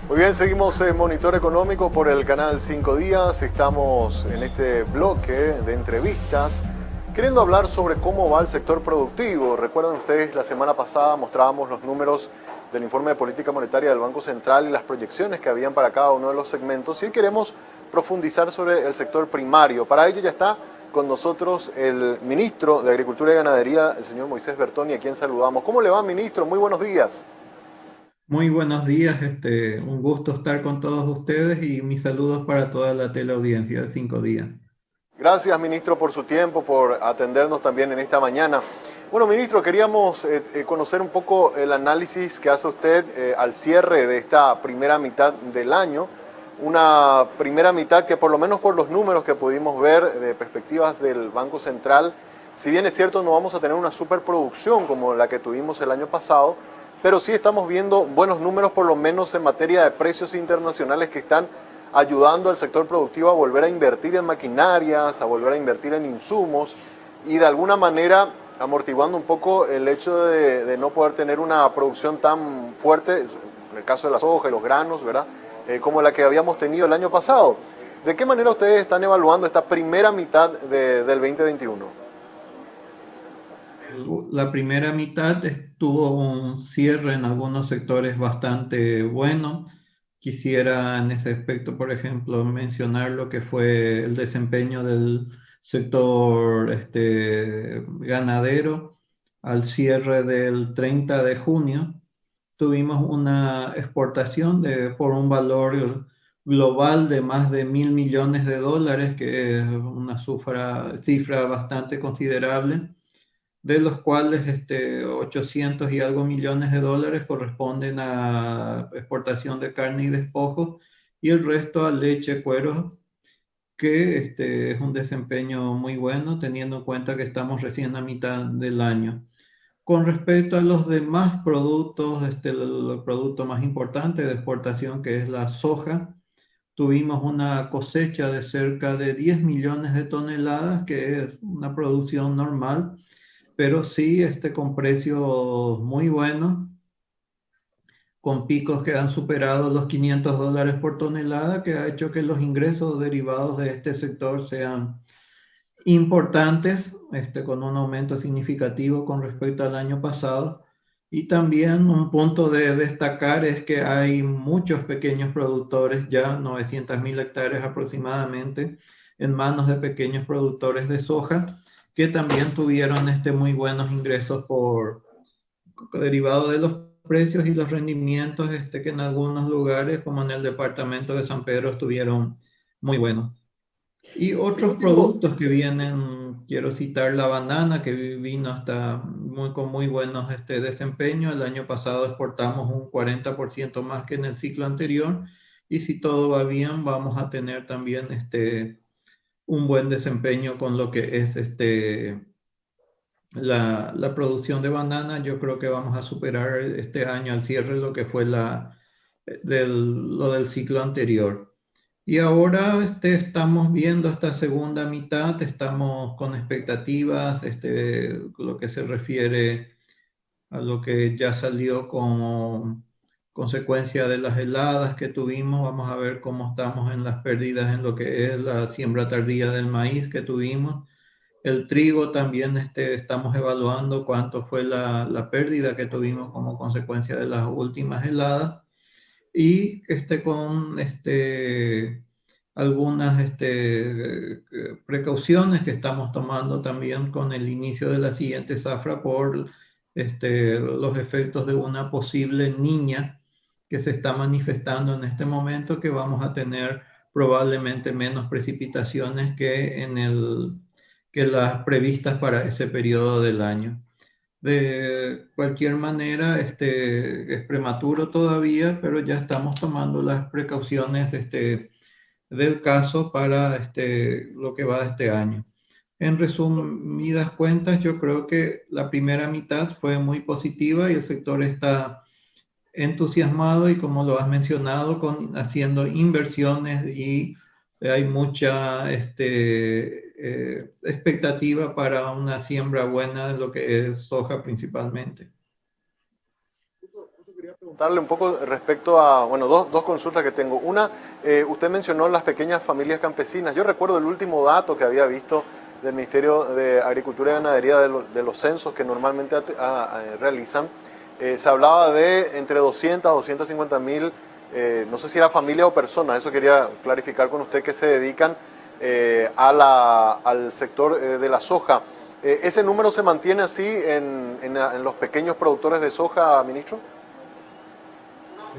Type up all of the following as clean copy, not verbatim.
Muy bien, seguimos en Monitor Económico por el canal 5 Días. Estamos en este bloque de entrevistas queriendo hablar sobre cómo va el sector productivo. Recuerdan ustedes, la semana pasada mostrábamos los números del informe de política monetaria del Banco Central y las proyecciones que habían para cada uno de los segmentos. Y hoy queremos profundizar sobre el sector primario. Para ello ya está con nosotros el ministro de Agricultura y Ganadería, el señor Moisés Bertoni, a quien saludamos. ¿Cómo le va, ministro? Muy buenos días. Muy buenos días, un gusto estar con todos ustedes y mis saludos para toda la teleaudiencia de 5 días. Gracias, ministro, por su tiempo, por atendernos también en esta mañana. Bueno, ministro, queríamos conocer un poco el análisis que hace usted al cierre de esta primera mitad del año. Una primera mitad que por lo menos por los números que pudimos ver de perspectivas del Banco Central, si bien es cierto no vamos a tener una superproducción como la que tuvimos el año pasado, pero sí estamos viendo buenos números por lo menos en materia de precios internacionales que están ayudando al sector productivo a volver a invertir en maquinarias, a volver a invertir en insumos y de alguna manera amortiguando un poco el hecho de no poder tener una producción tan fuerte, en el caso de la soja y los granos, ¿verdad? Como la que habíamos tenido el año pasado. ¿De qué manera ustedes están evaluando esta primera mitad del 2021? La primera mitad tuvo un cierre en algunos sectores bastante bueno. Quisiera en ese aspecto, por ejemplo, mencionar lo que fue el desempeño del sector ganadero al cierre del 30 de junio. Tuvimos una exportación por un valor global de más de $1.000 millones, que es una cifra bastante considerable, de los cuales 800 y algo millones de dólares corresponden a exportación de carne y despojos, y el resto a leche, cueros, que es un desempeño muy bueno, teniendo en cuenta que estamos recién a mitad del año. Con respecto a los demás productos, el producto más importante de exportación, que es la soja, tuvimos una cosecha de cerca de 10 millones de toneladas, que es una producción normal, pero sí con precios muy buenos, con picos que han superado los $500 por tonelada, que ha hecho que los ingresos derivados de este sector sean importantes, con un aumento significativo con respecto al año pasado. Y también un punto de destacar es que hay muchos pequeños productores, ya 900.000 hectáreas aproximadamente, en manos de pequeños productores de soja, que también tuvieron muy buenos ingresos derivado de los precios y los rendimientos, que en algunos lugares, como en el departamento de San Pedro, estuvieron muy buenos. Y Y el otros último, productos que vienen, quiero citar la banana, que vino hasta con muy buenos desempeño. El año pasado exportamos un 40% más que en el ciclo anterior, y si todo va bien vamos a tener también un buen desempeño con lo que es la producción de banana. Yo creo que vamos a superar este año al cierre lo que fue lo del ciclo anterior. Y ahora estamos viendo esta segunda mitad, estamos con expectativas, lo que se refiere a lo que ya salió como consecuencia de las heladas que tuvimos. Vamos a ver cómo estamos en las pérdidas en lo que es la siembra tardía del maíz que tuvimos. El trigo también estamos evaluando cuánto fue la pérdida que tuvimos como consecuencia de las últimas heladas, y con algunas precauciones que estamos tomando también con el inicio de la siguiente zafra por los efectos de una posible niña que se está manifestando en este momento, que vamos a tener probablemente menos precipitaciones que las previstas para ese periodo del año. De cualquier manera, es prematuro todavía, pero ya estamos tomando las precauciones del caso para lo que va de este año. En resumidas cuentas, yo creo que la primera mitad fue muy positiva y el sector está entusiasmado y, como lo has mencionado, haciendo inversiones, y hay mucha expectativa para una siembra buena de lo que es soja principalmente. Darle un poco respecto a, bueno, dos consultas que tengo. Una, usted mencionó las pequeñas familias campesinas. Yo recuerdo el último dato que había visto del Ministerio de Agricultura y Ganadería de los censos que normalmente realizan. Se hablaba de entre 200 a 250 mil, no sé si era familia o personas, eso quería clarificar con usted, que se dedican al sector de la soja. ¿Ese número se mantiene así en los pequeños productores de soja, ministro?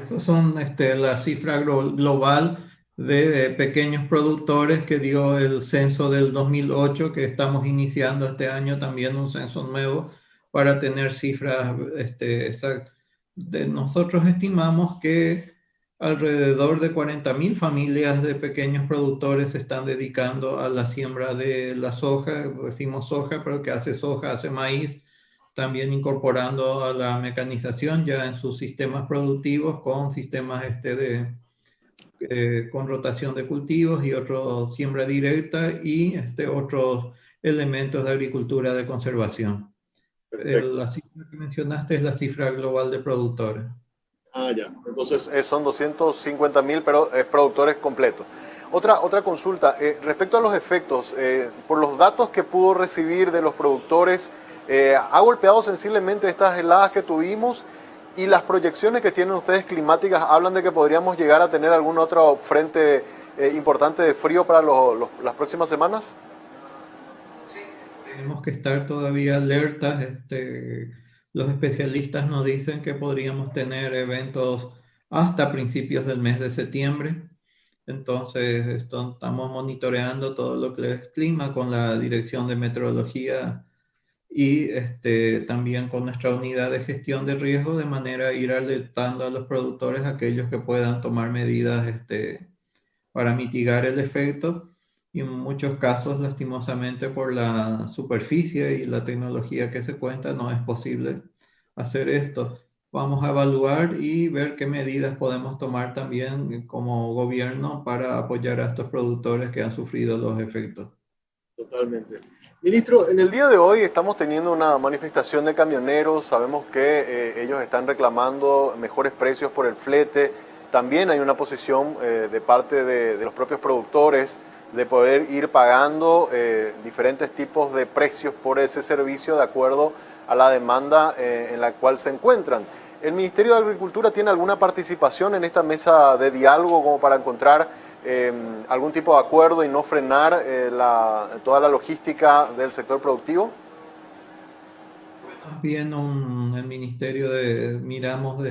Esos son la cifra global de pequeños productores que dio el censo del 2008, que estamos iniciando este año también un censo nuevo para tener cifras exactas. Nosotros estimamos que alrededor de 40.000 familias de pequeños productores se están dedicando a la siembra de la soja. Decimos soja, pero que hace soja, hace maíz, también incorporando a la mecanización ya en sus sistemas productivos con sistemas con rotación de cultivos y otro siembra directa y otros elementos de agricultura de conservación. Perfecto. La cifra que mencionaste es la cifra global de productores. Ah, ya. Entonces son 250 mil, pero productores completos. Otra consulta, respecto a los efectos, por los datos que pudo recibir de los productores, ¿ha golpeado sensiblemente estas heladas que tuvimos? Y las proyecciones que tienen ustedes climáticas hablan de que podríamos llegar a tener algún otro frente importante de frío para las próximas semanas. Tenemos que estar todavía alertas. Los especialistas nos dicen que podríamos tener eventos hasta principios del mes de septiembre. Entonces, estamos monitoreando todo lo que es clima con la Dirección de Meteorología y también con nuestra unidad de gestión de riesgo, de manera a ir alertando a los productores, aquellos que puedan tomar medidas para mitigar el efecto. Y en muchos casos, lastimosamente, por la superficie y la tecnología que se cuenta, no es posible hacer esto. Vamos a evaluar y ver qué medidas podemos tomar también como gobierno para apoyar a estos productores que han sufrido los efectos. Totalmente. Ministro, en el día de hoy estamos teniendo una manifestación de camioneros, sabemos que ellos están reclamando mejores precios por el flete, también hay una posición de parte de los propios productores de poder ir pagando diferentes tipos de precios por ese servicio de acuerdo a la demanda en la cual se encuentran. ¿El Ministerio de Agricultura tiene alguna participación en esta mesa de diálogo como para encontrar algún tipo de acuerdo y no frenar toda la logística del sector productivo? Más bien el Ministerio estamos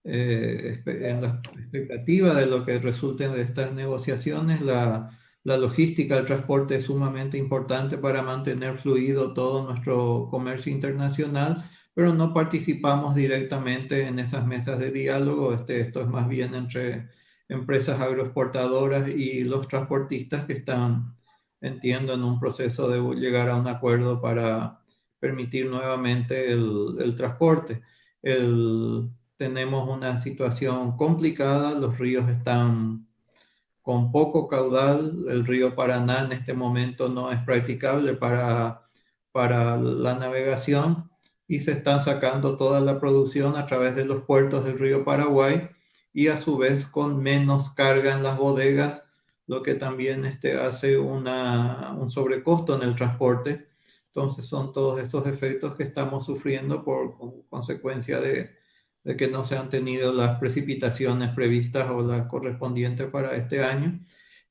en la expectativa de lo que resulten de estas negociaciones. La logística, el transporte es sumamente importante para mantener fluido todo nuestro comercio internacional, pero no participamos directamente en esas mesas de diálogo. Esto es más bien entre empresas agroexportadoras y los transportistas que están, entiendo, en un proceso de llegar a un acuerdo para permitir nuevamente el transporte. Tenemos una situación complicada, los ríos están con poco caudal, el río Paraná en este momento no es practicable para la navegación y se están sacando toda la producción a través de los puertos del río Paraguay y a su vez con menos carga en las bodegas, lo que también hace un sobrecosto en el transporte. Entonces son todos esos efectos que estamos sufriendo por consecuencia de que no se han tenido las precipitaciones previstas o las correspondientes para este año.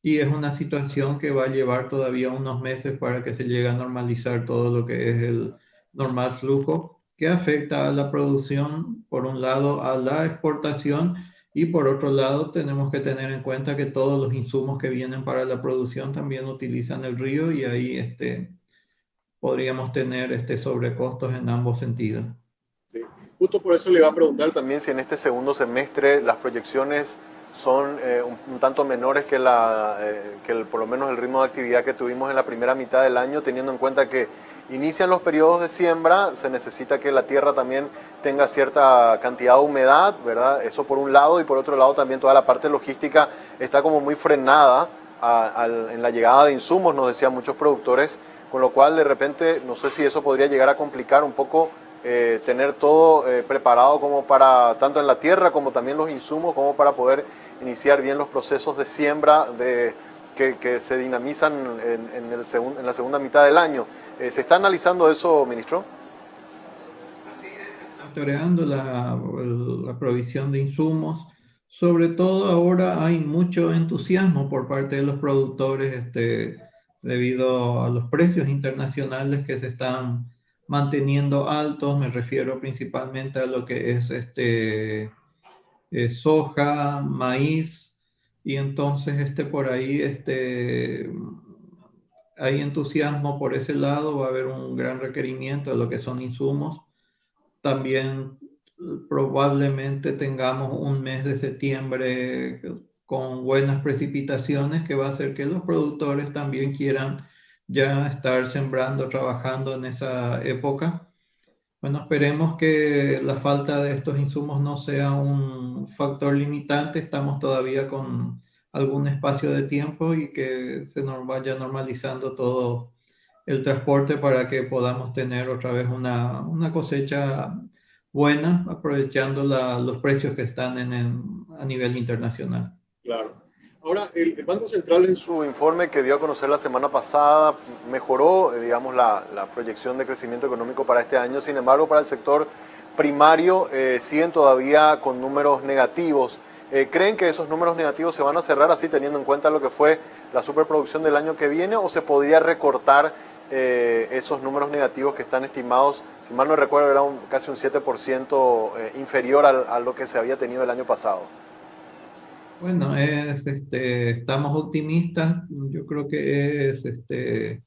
Y es una situación que va a llevar todavía unos meses para que se llegue a normalizar todo lo que es el normal flujo, que afecta a la producción, por un lado, a la exportación, y por otro lado tenemos que tener en cuenta que todos los insumos que vienen para la producción también utilizan el río y ahí podríamos tener sobrecostos en ambos sentidos. Sí. Justo por eso le iba a preguntar también si en este segundo semestre las proyecciones son un tanto menores que por lo menos el ritmo de actividad que tuvimos en la primera mitad del año, teniendo en cuenta que inician los periodos de siembra, se necesita que la tierra también tenga cierta cantidad de humedad, ¿verdad? Eso por un lado, y por otro lado también toda la parte logística está como muy frenada en la llegada de insumos, nos decían muchos productores, con lo cual de repente no sé si eso podría llegar a complicar un poco tener todo preparado como para, tanto en la tierra como también los insumos, como para poder iniciar bien los procesos de siembra que se dinamizan en la segunda mitad del año. ¿Se está analizando eso, ministro? Monitoreando la provisión de insumos. Sobre todo ahora hay mucho entusiasmo por parte de los productores debido a los precios internacionales que se están manteniendo altos. Me refiero principalmente a lo que es soja, maíz, y entonces por ahí hay entusiasmo por ese lado. Va a haber un gran requerimiento de lo que son insumos. También probablemente tengamos un mes de septiembre con buenas precipitaciones que va a hacer que los productores también quieran ya estar sembrando, trabajando en esa época. Bueno, esperemos que la falta de estos insumos no sea un factor limitante. Estamos todavía con algún espacio de tiempo y que se nos vaya normalizando todo el transporte para que podamos tener otra vez una cosecha buena, aprovechando los precios que están a nivel internacional. Claro. Ahora, el Banco Central en su informe que dio a conocer la semana pasada mejoró, digamos, la proyección de crecimiento económico para este año. Sin embargo, para el sector primario siguen todavía con números negativos. ¿Creen que esos números negativos se van a cerrar así, teniendo en cuenta lo que fue la superproducción del año que viene, o se podría recortar esos números negativos que están estimados? Si mal no recuerdo, era casi un 7% inferior a lo que se había tenido el año pasado. Bueno, estamos optimistas. Yo creo que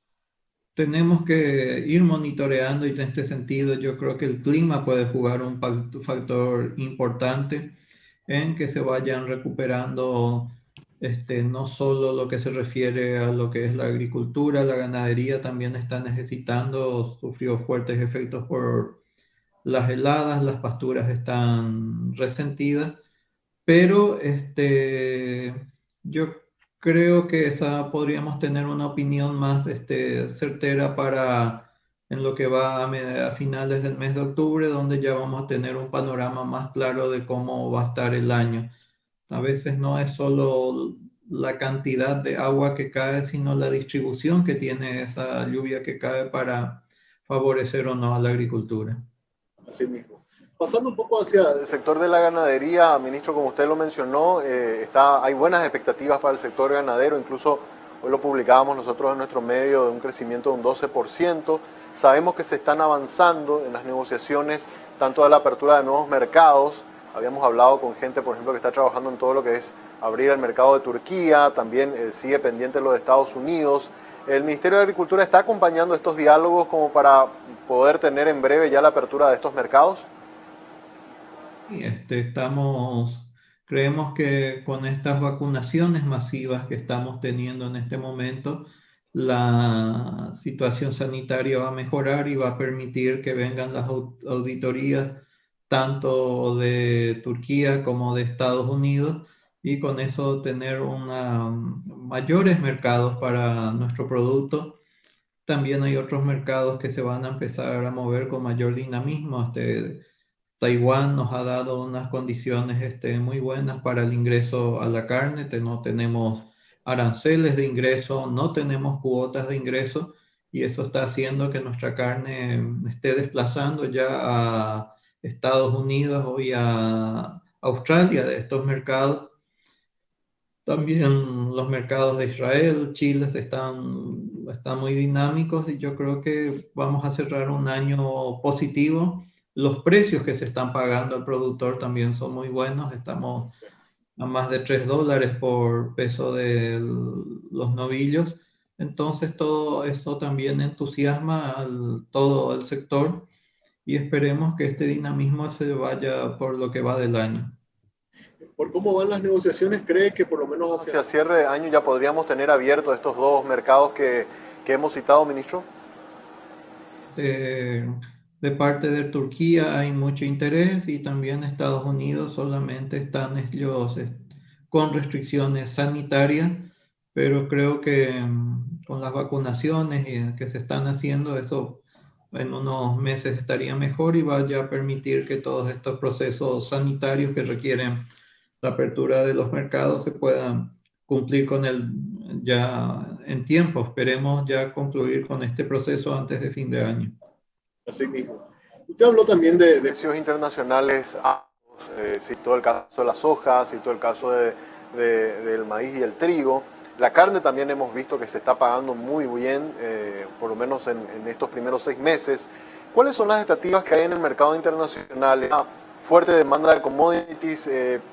tenemos que ir monitoreando, y en este sentido yo creo que el clima puede jugar un factor importante en que se vayan recuperando no solo lo que se refiere a lo que es la agricultura. La ganadería también está necesitando, sufrió fuertes efectos por las heladas, las pasturas están resentidas, pero yo creo que podríamos tener una opinión más certera para en lo que va a finales del mes de octubre, donde ya vamos a tener un panorama más claro de cómo va a estar el año. A veces no es solo la cantidad de agua que cae, sino la distribución que tiene esa lluvia que cae para favorecer o no a la agricultura. Así mismo. Pasando un poco hacia el sector de la ganadería, ministro, como usted lo mencionó, hay buenas expectativas para el sector ganadero. Incluso hoy lo publicábamos nosotros en nuestro medio, de un crecimiento de un 12%. Sabemos que se están avanzando en las negociaciones, tanto de la apertura de nuevos mercados. Habíamos hablado con gente, por ejemplo, que está trabajando en todo lo que es abrir el mercado de Turquía, también sigue pendiente lo de Estados Unidos. El Ministerio de Agricultura está acompañando estos diálogos como para poder tener en breve ya la apertura de estos mercados. Y creemos que con estas vacunaciones masivas que estamos teniendo en este momento, la situación sanitaria va a mejorar y va a permitir que vengan las auditorías tanto de Turquía como de Estados Unidos, y con eso tener mayores mercados para nuestro producto. También hay otros mercados que se van a empezar a mover con mayor dinamismo. Taiwán nos ha dado unas condiciones muy buenas para el ingreso a la carne. No tenemos aranceles de ingreso, no tenemos cuotas de ingreso, y eso está haciendo que nuestra carne esté desplazando ya a Estados Unidos o a Australia de estos mercados. También los mercados de Israel, Chile están muy dinámicos, y yo creo que vamos a cerrar un año positivo. Los precios que se están pagando al productor también son muy buenos. Estamos a más de $3 por peso de los novillos. Entonces todo eso también entusiasma todo el sector, y esperemos que este dinamismo se vaya por lo que va del año. Por cómo van las negociaciones, ¿cree que por lo menos hacia cierre de año ya podríamos tener abiertos estos dos mercados que hemos citado, ministro? De parte de Turquía hay mucho interés, y también Estados Unidos. Solamente están ellos con restricciones sanitarias, pero creo que con las vacunaciones que se están haciendo, eso en unos meses estaría mejor y vaya a permitir que todos estos procesos sanitarios que requieren la apertura de los mercados se puedan cumplir con el ya en tiempo. Esperemos ya concluir con este proceso antes de fin de año. Así mismo. Usted habló también de precios internacionales, citó el caso de las hojas, citó el caso del maíz y el trigo. La carne también hemos visto que se está pagando muy bien, por lo menos en estos primeros 6 meses. ¿Cuáles son las expectativas que hay en el mercado internacional? Una fuerte demanda de commodities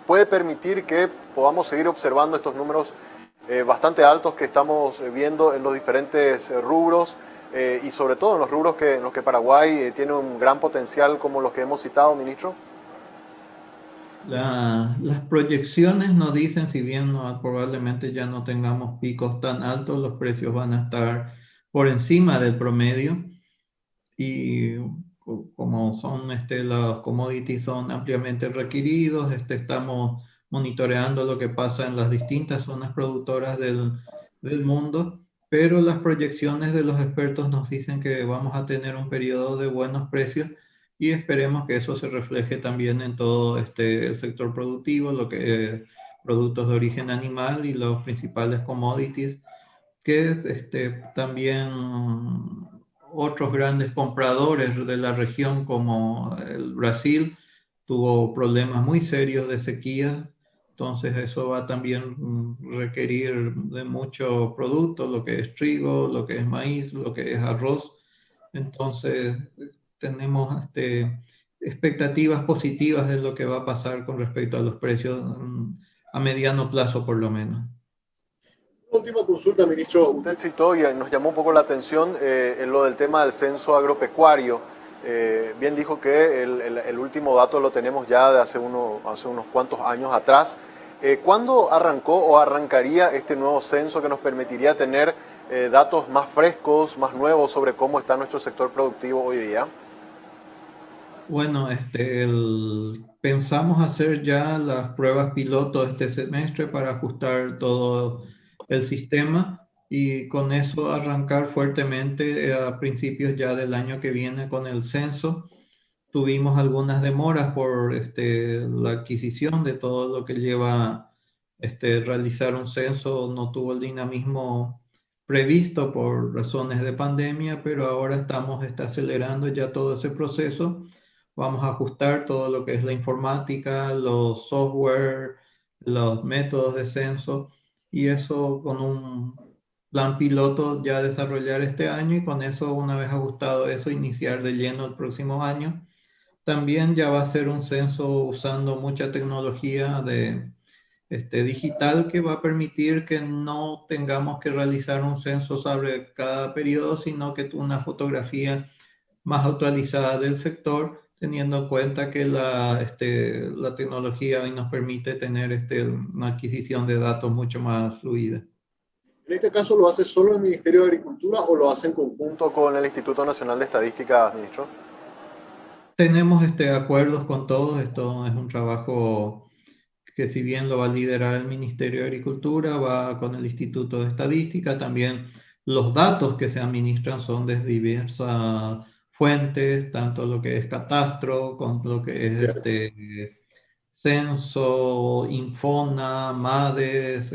puede permitir que podamos seguir observando estos números bastante altos que estamos viendo en los diferentes rubros. Y sobre todo en los rubros en los que Paraguay tiene un gran potencial, como los que hemos citado, ministro. Las proyecciones nos dicen, si bien probablemente ya no tengamos picos tan altos, los precios van a estar por encima del promedio y como son los commodities son ampliamente requeridos, estamos monitoreando lo que pasa en las distintas zonas productoras del mundo, pero las proyecciones de los expertos nos dicen que vamos a tener un periodo de buenos precios y esperemos que eso se refleje también en todo el sector productivo, lo que es productos de origen animal y los principales commodities, que es también otros grandes compradores de la región como el Brasil tuvo problemas muy serios de sequía, entonces eso va a también requerir de mucho producto, lo que es trigo, lo que es maíz, lo que es arroz, entonces tenemos expectativas positivas de lo que va a pasar con respecto a los precios a mediano plazo por lo menos. Última consulta, ministro. Usted citó y nos llamó un poco la atención en lo del tema del censo agropecuario. Bien dijo que el último dato lo tenemos ya de hace unos cuantos años atrás. ¿Cuándo arrancó o arrancaría este nuevo censo que nos permitiría tener datos más frescos, más nuevos sobre cómo está nuestro sector productivo hoy día? Bueno, pensamos hacer ya las pruebas piloto este semestre para ajustar todo el sistema y con eso arrancar fuertemente a principios ya del año que viene con el censo. Tuvimos algunas demoras por la adquisición de todo lo que lleva realizar un censo, no tuvo el dinamismo previsto por razones de pandemia, pero ahora estamos acelerando ya todo ese proceso. Vamos a ajustar todo lo que es la informática, los software, los métodos de censo y eso con un plan piloto ya desarrollar este año y con eso, una vez ajustado eso, iniciar de lleno el próximo año. También ya va a ser un censo usando mucha tecnología digital que va a permitir que no tengamos que realizar un censo sobre cada periodo, sino que una fotografía más actualizada del sector, teniendo en cuenta que la tecnología hoy nos permite tener una adquisición de datos mucho más fluida. ¿En este caso lo hace solo el Ministerio de Agricultura o lo hace en conjunto con el Instituto Nacional de Estadística, ministro? Tenemos acuerdos con todos, esto es un trabajo que si bien lo va a liderar el Ministerio de Agricultura, va con el Instituto de Estadística, también los datos que se administran son de diversas fuentes, tanto lo que es catastro, como lo que es censo, Infona, MADES,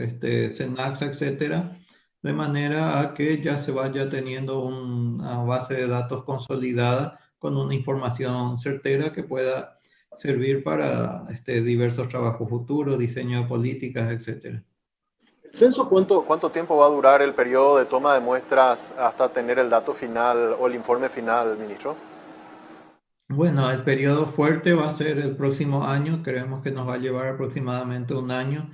SENACSA, etcétera, de manera a que ya se vaya teniendo una base de datos consolidada con una información certera que pueda servir para diversos trabajos futuros, diseño de políticas, etcétera. ¿El censo cuánto tiempo va a durar el periodo de toma de muestras hasta tener el dato final o el informe final, ministro? Bueno, el periodo fuerte va a ser el próximo año, creemos que nos va a llevar aproximadamente un año.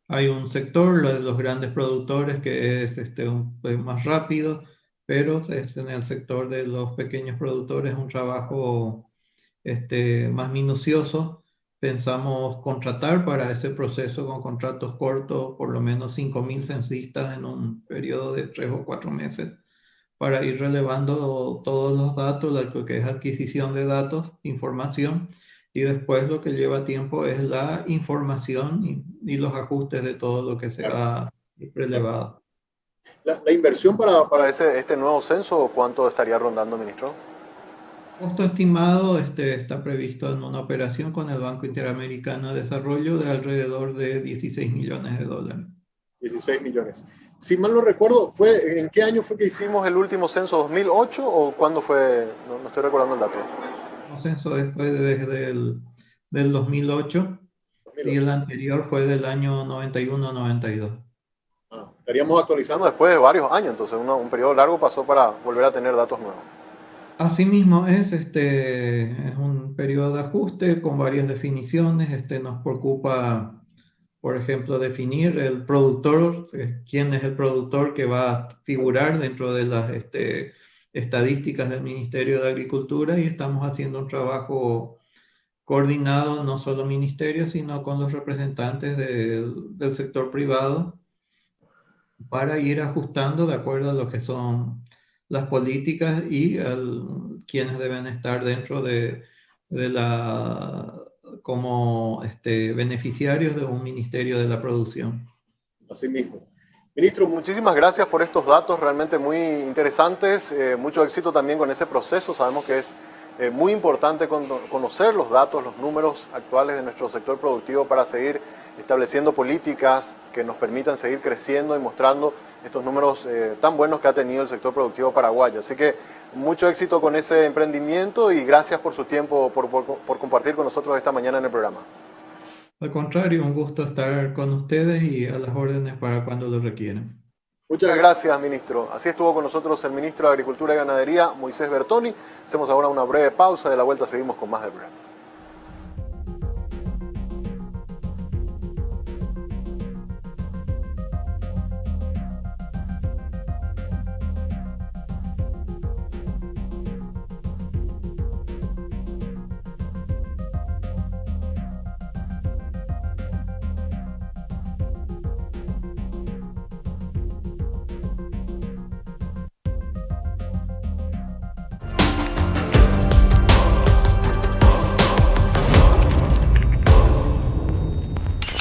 Hay un sector, lo de los grandes productores, que es más rápido, pero en el sector de los pequeños productores es un trabajo más minucioso. Pensamos contratar para ese proceso con contratos cortos por lo menos 5.000 censistas en un periodo de 3 o 4 meses para ir relevando todos los datos, lo que es adquisición de datos, información, y después lo que lleva tiempo es la información y los ajustes de todo lo que se ha relevado. La inversión para este nuevo censo, ¿cuánto estaría rondando, ministro? Costo estimado está previsto en una operación con el Banco Interamericano de Desarrollo de alrededor de 16 millones de dólares. 16 millones. Si mal no recuerdo, ¿en qué año fue que hicimos el último censo? ¿2008 o cuándo fue? No estoy recordando el dato. El censo fue desde del 2008 y 2008. el anterior fue del año 91-92. Estaríamos actualizando después de varios años, entonces un periodo largo pasó para volver a tener datos nuevos. Asimismo, es un periodo de ajuste con varias definiciones. Nos preocupa, por ejemplo, definir el productor, quién es el productor que va a figurar dentro de las estadísticas del Ministerio de Agricultura, y estamos haciendo un trabajo coordinado, no solo ministerio, sino con los representantes del sector privado, para ir ajustando de acuerdo a lo que son las políticas y quienes deben estar dentro de como beneficiarios de un ministerio de la producción. Así mismo. Ministro, muchísimas gracias por estos datos realmente muy interesantes. Mucho éxito también con ese proceso. Sabemos que es muy importante conocer los datos, los números actuales de nuestro sector productivo para seguir estableciendo políticas que nos permitan seguir creciendo y mostrando estos números tan buenos que ha tenido el sector productivo paraguayo. Así que mucho éxito con ese emprendimiento y gracias por su tiempo, por compartir con nosotros esta mañana en el programa. Al contrario, un gusto estar con ustedes y a las órdenes para cuando lo requieran. Muchas gracias, ministro. Así estuvo con nosotros el ministro de Agricultura y Ganadería, Moisés Bertoni. Hacemos ahora una breve pausa. De la vuelta seguimos con más del programa.